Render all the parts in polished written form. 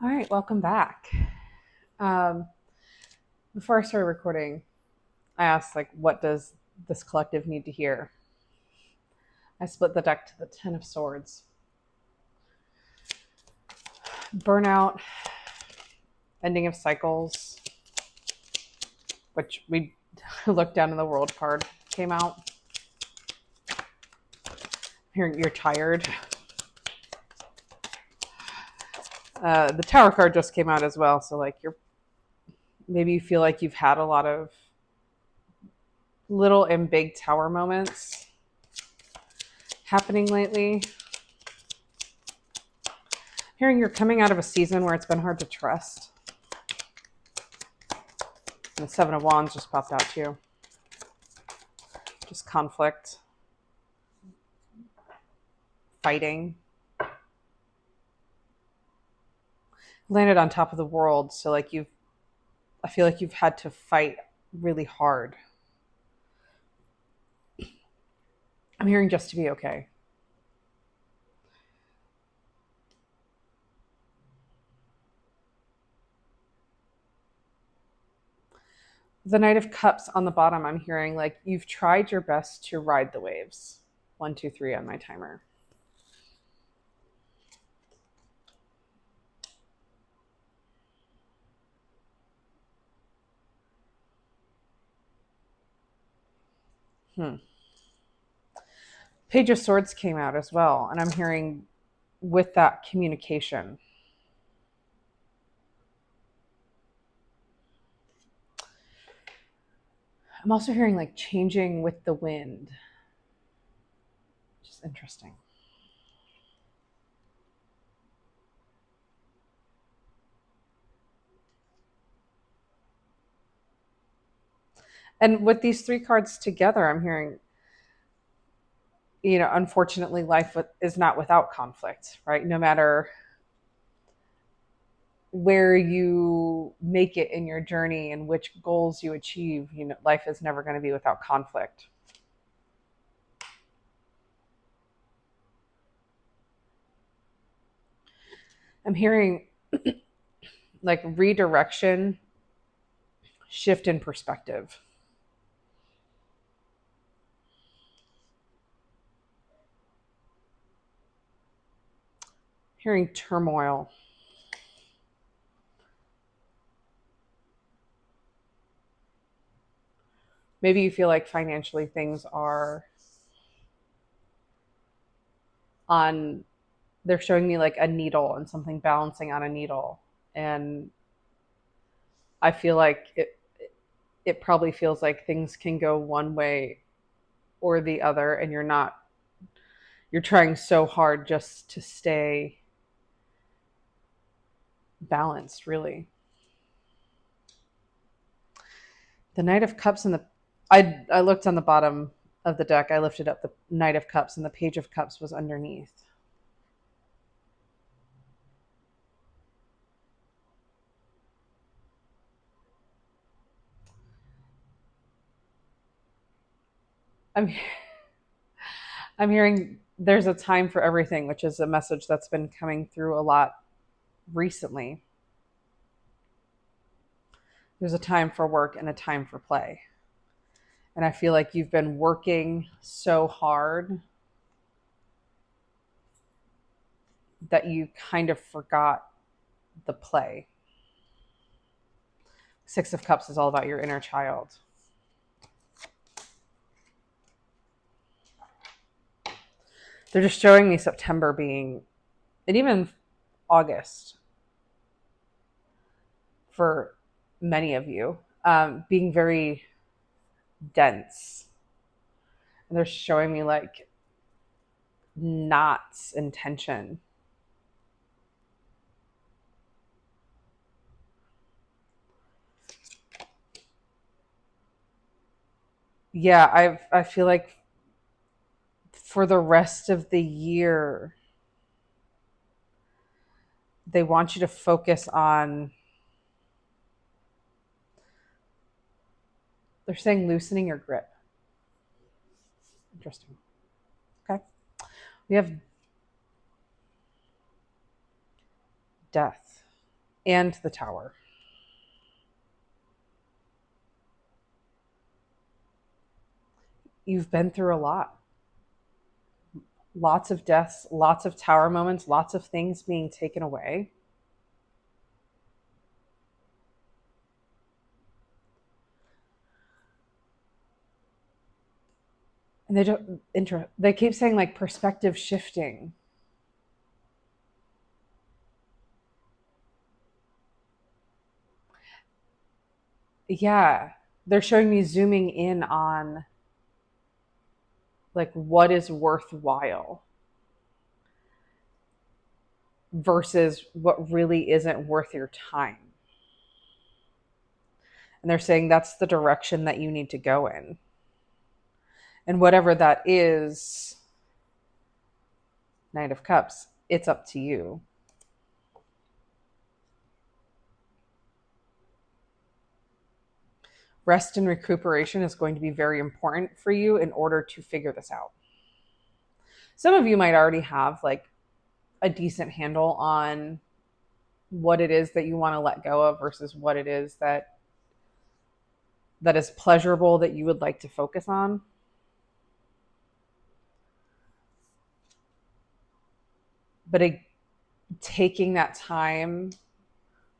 All right, welcome back. Um, Before I started recording, I asked, like, what does this collective need to hear? I split the deck to the Ten of Swords. Burnout, ending of cycles, which we looked down in the world card came out. Hearing you're tired. The Tower card just came out as well, so like maybe you feel like you've had a lot of little and big tower moments happening lately. Hearing you're coming out of a season where it's been hard to trust. And the Seven of Wands just popped out too. Just conflict, fighting. Landed on top of the world, so like I feel like you've had to fight really hard. I'm hearing just to be okay. The Knight of Cups on the bottom, I'm hearing like you've tried your best to ride the waves. 1, 2, 3 on my timer. Page of Swords came out as well, and I'm hearing with that communication. I'm also hearing like changing with the wind. Just interesting. And with these three cards together, I'm hearing, unfortunately, life is not without conflict, right? No matter where you make it in your journey and which goals you achieve, life is never going to be without conflict. I'm hearing like redirection, shift in perspective. Hearing turmoil. Maybe you feel like financially things are on, they're showing me like a needle and something balancing on a needle. And I feel like it probably feels like things can go one way or the other, and you're trying so hard just to stay balanced, really. The Knight of Cups and I looked on the bottom of the deck. I lifted up the Knight of Cups, and the Page of Cups was underneath. I'm I'm hearing there's a time for everything, which is a message that's been coming through a lot recently. There's a time for work and a time for play. And I feel like you've been working so hard that you kind of forgot the play. Six of Cups is all about your inner child. They're just showing me September being, and even August for many of you, being very dense. And they're showing me like knots in tension. Yeah, I feel like for the rest of the year, they want you to focus on, they're saying loosening your grip. Interesting. Okay. We have death. and the Tower. You've been through a lot. Lots of deaths, lots of Tower moments, lots of things being taken away. And they keep saying like perspective shifting. Yeah. They're showing me zooming in on like what is worthwhile versus what really isn't worth your time. And they're saying that's the direction that you need to go in. And whatever that is, Knight of Cups, it's up to you. Rest and recuperation is going to be very important for you in order to figure this out. Some of you might already have like a decent handle on what it is that you want to let go of versus what it is that is pleasurable that you would like to focus on. But taking that time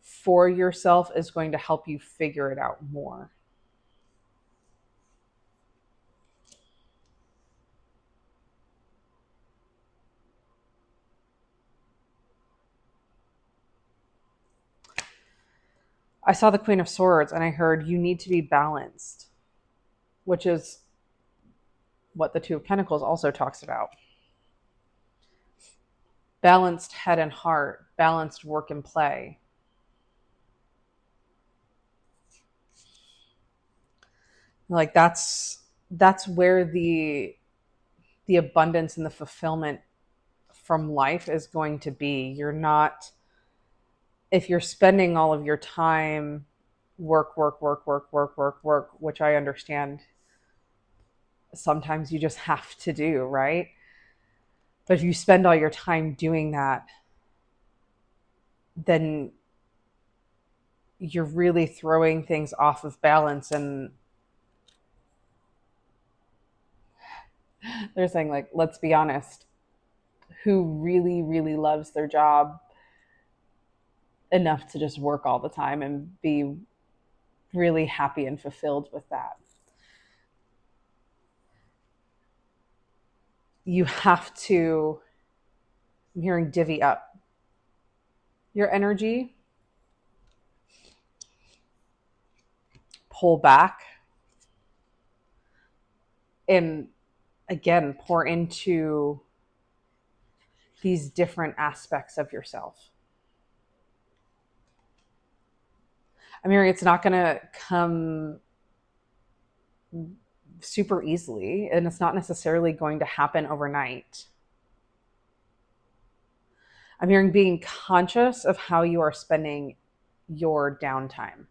for yourself is going to help you figure it out more. I saw the Queen of Swords and I heard you need to be balanced, which is what the Two of Pentacles also talks about. Balanced head and heart, balanced work and play. Like that's where the abundance and the fulfillment from life is going to be. You're not, if you're spending all of your time work, which I understand sometimes you just have to do, right? But if you spend all your time doing that, then you're really throwing things off of balance. And they're saying, like, let's be honest, who really, really loves their job enough to just work all the time and be really happy and fulfilled with that? You have to, I'm hearing divvy up your energy, pull back, and again, pour into these different aspects of yourself. I'm hearing it's not going to come super easily, and it's not necessarily going to happen overnight. I'm hearing being conscious of how you are spending your downtime.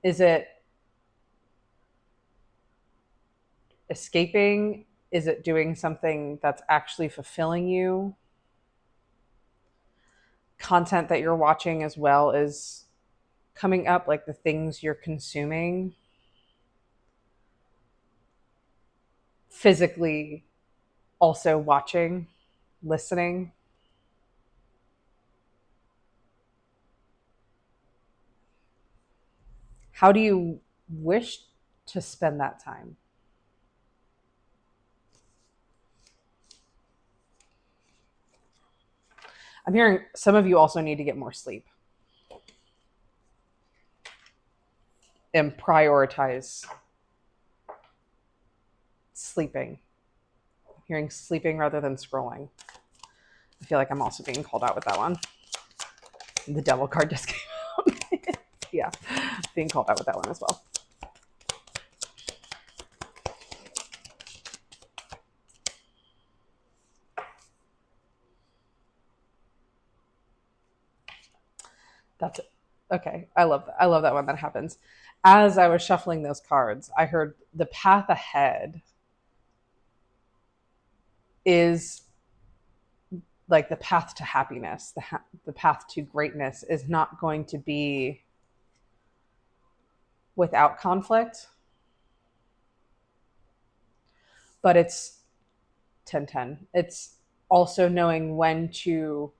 Is it escaping? Is it doing something that's actually fulfilling you? Content that you're watching as well is coming up, like the things you're consuming. Physically also watching, listening. How do you wish to spend that time? I'm hearing some of you also need to get more sleep and prioritize sleeping. I'm hearing sleeping rather than scrolling. I feel like I'm also being called out with that one. The devil card just came out. Yeah, being called out with that one as well. That's it. Okay, I love that. I love that when that happens. As I was shuffling those cards, I heard the path ahead is like the path to happiness, the path to greatness is not going to be without conflict, but it's 10-10. It's also knowing when to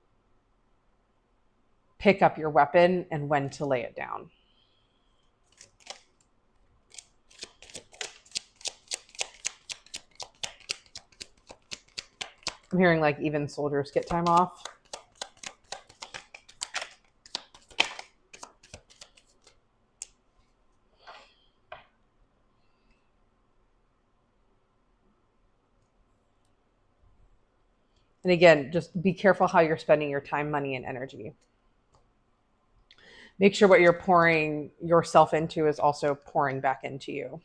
pick up your weapon and when to lay it down. I'm hearing like even soldiers get time off. And again, just be careful how you're spending your time, money, and energy. Make sure what you're pouring yourself into is also pouring back into you.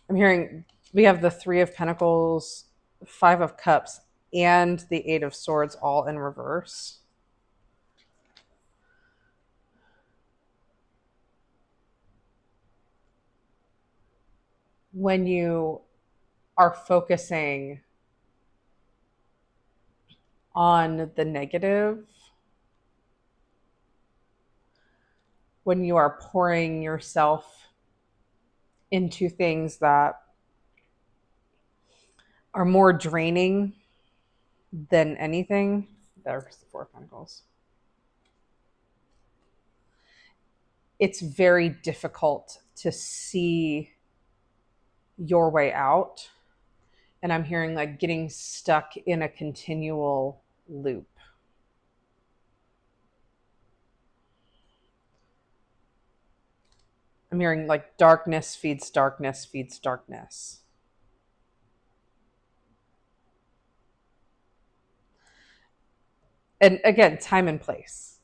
I'm hearing we have the Three of Pentacles, Five of Cups, and the Eight of Swords all in reverse. When you are focusing on the negative, when you are pouring yourself into things that are more draining than anything, there's the Four of Pentacles. It's very difficult to see your way out. And I'm hearing like getting stuck in a continual loop. I'm hearing like darkness feeds darkness feeds darkness. And again, time and place.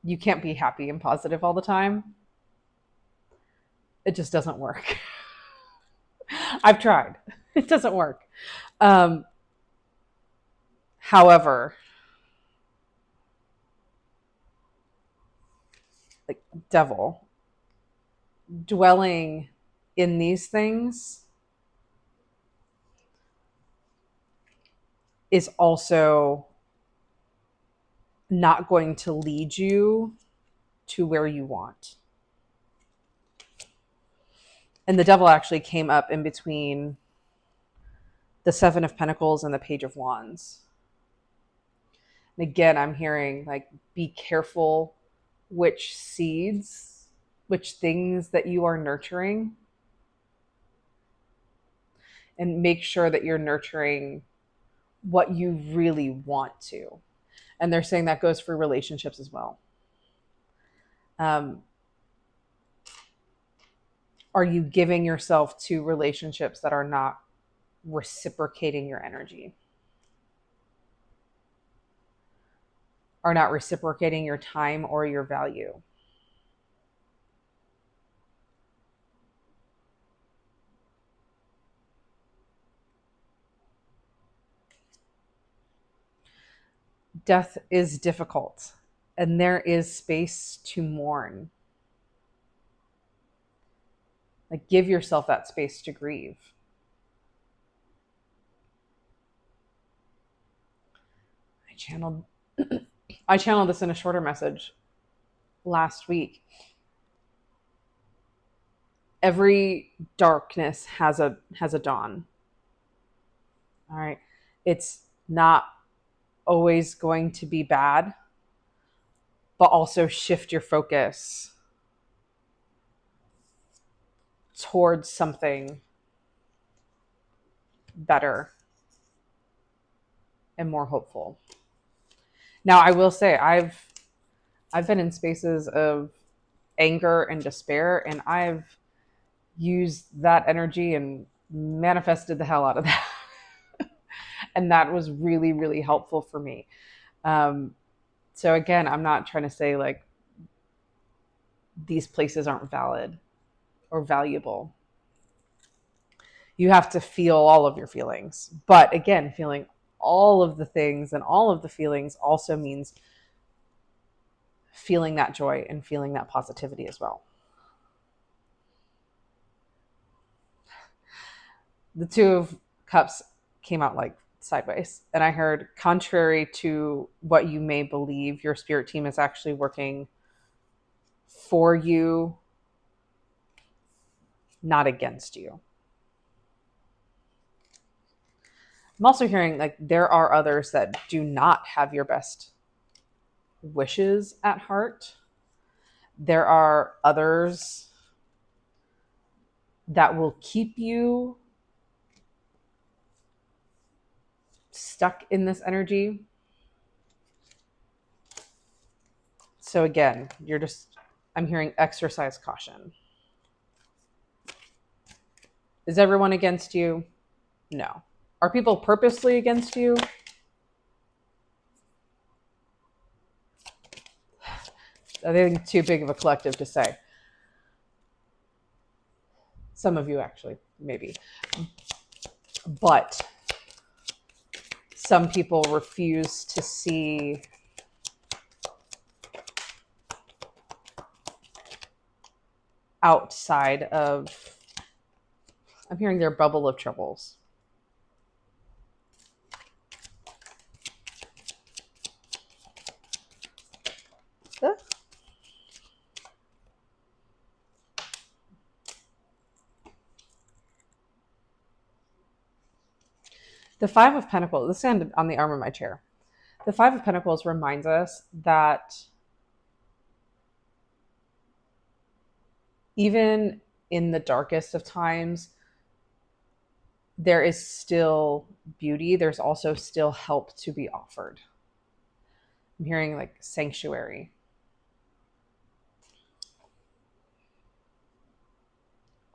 You can't be happy and positive all the time. It just doesn't work. I've tried. It doesn't work. However, like devil, dwelling in these things is also not going to lead you to where you want. And the devil actually came up in between the Seven of Pentacles and the Page of Wands. And again, I'm hearing like, be careful which seeds, which things that you are nurturing, and make sure that you're nurturing what you really want to. And they're saying that goes for relationships as well. Are you giving yourself to relationships that are not reciprocating your energy? Are not reciprocating your time or your value? Death is difficult, and there is space to mourn. Like, give yourself that space to grieve. I channeled this in a shorter message last week. Every darkness has a dawn. All right. It's not always going to be bad, but also shift your focus towards something better and more hopeful. Now, I will say I've been in spaces of anger and despair, and I've used that energy and manifested the hell out of that. And that was really, really helpful for me. So again, I'm not trying to say like these places aren't valid or valuable. You have to feel all of your feelings. But again, feeling all of the things and all of the feelings also means feeling that joy and feeling that positivity as well. The Two of Cups came out like sideways, and I heard, contrary to what you may believe, your spirit team is actually working for you, not against you. I'm also hearing like there are others that do not have your best wishes at heart. There are others that will keep you stuck in this energy. So again, I'm hearing exercise caution. Is everyone against you? No. Are people purposely against you? I think too big of a collective to say. Some of you actually, maybe. But some people refuse to see outside of, I'm hearing their bubble of troubles. The Five of Pentacles, this is on the arm of my chair. The Five of Pentacles reminds us that even in the darkest of times, there is still beauty. There's also still help to be offered. I'm hearing like sanctuary.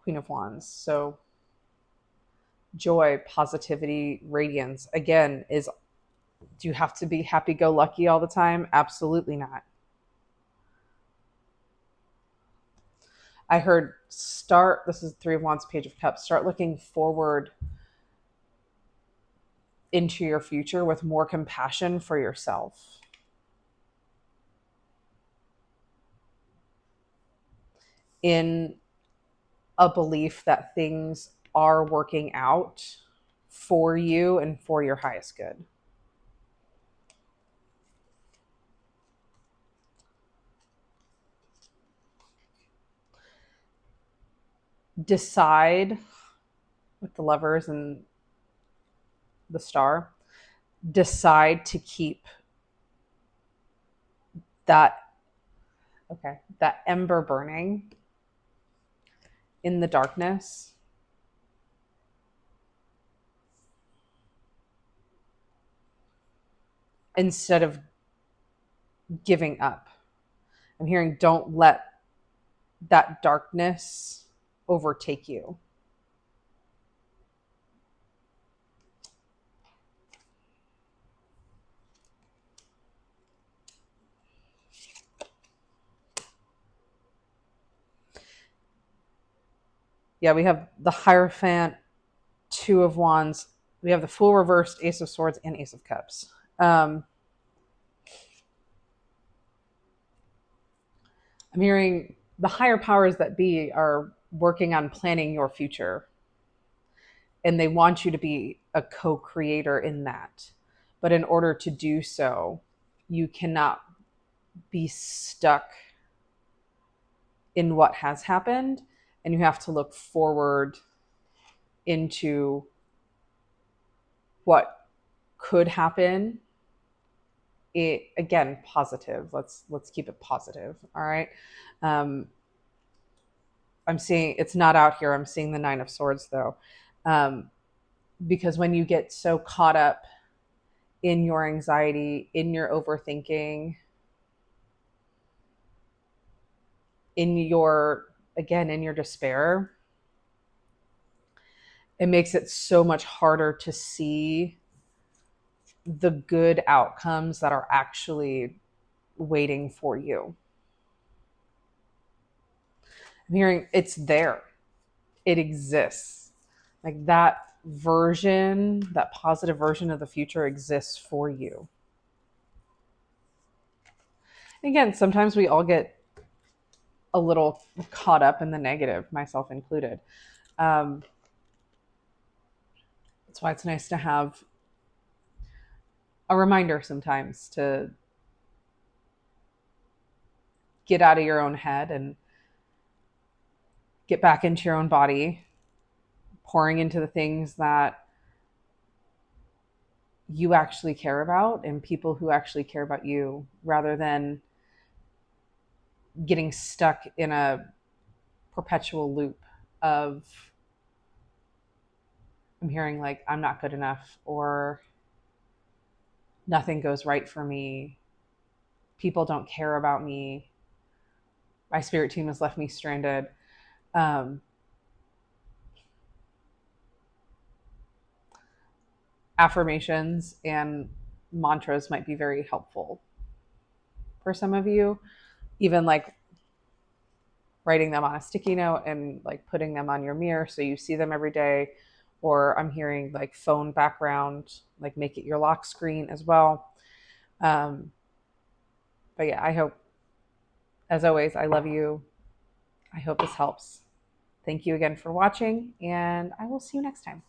Queen of Wands. So joy, positivity, radiance. Again, do you have to be happy-go-lucky all the time? Absolutely not. I heard this is Three of Wands, Page of Cups, start looking forward into your future with more compassion for yourself. In a belief that things are working out for you and for your highest good. Decide with the Lovers and the Star, decide to keep that ember burning in the darkness instead of giving up. I'm hearing don't let that darkness overtake you. Yeah, we have the Hierophant, Two of Wands. We have the Fool reversed, Ace of Swords, and Ace of Cups. I'm hearing the higher powers that be are working on planning your future. And they want you to be a co-creator in that. But in order to do so, you cannot be stuck in what has happened, and you have to look forward into what could happen. Again, positive. Let's keep it positive. All right. I'm seeing it's not out here. I'm seeing the Nine of Swords though, because when you get so caught up in your anxiety, in your overthinking, in your despair, it makes it so much harder to see the good outcomes that are actually waiting for you. I'm hearing it's there. It exists. Like that version, that positive version of the future exists for you. Again, sometimes we all get a little caught up in the negative, myself included. Um, that's why it's nice to have a reminder sometimes to get out of your own head and get back into your own body, pouring into the things that you actually care about and people who actually care about you, rather than getting stuck in a perpetual loop of, I'm hearing like, I'm not good enough, or nothing goes right for me, people don't care about me, my spirit team has left me stranded. um, Affirmations and mantras might be very helpful for some of you, even like writing them on a sticky note and like putting them on your mirror so you see them every day. Or I'm hearing like phone background, like make it your lock screen as well. um, but yeah, I hope, as always, I love you. I hope this helps. Thank you again for watching, and I will see you next time.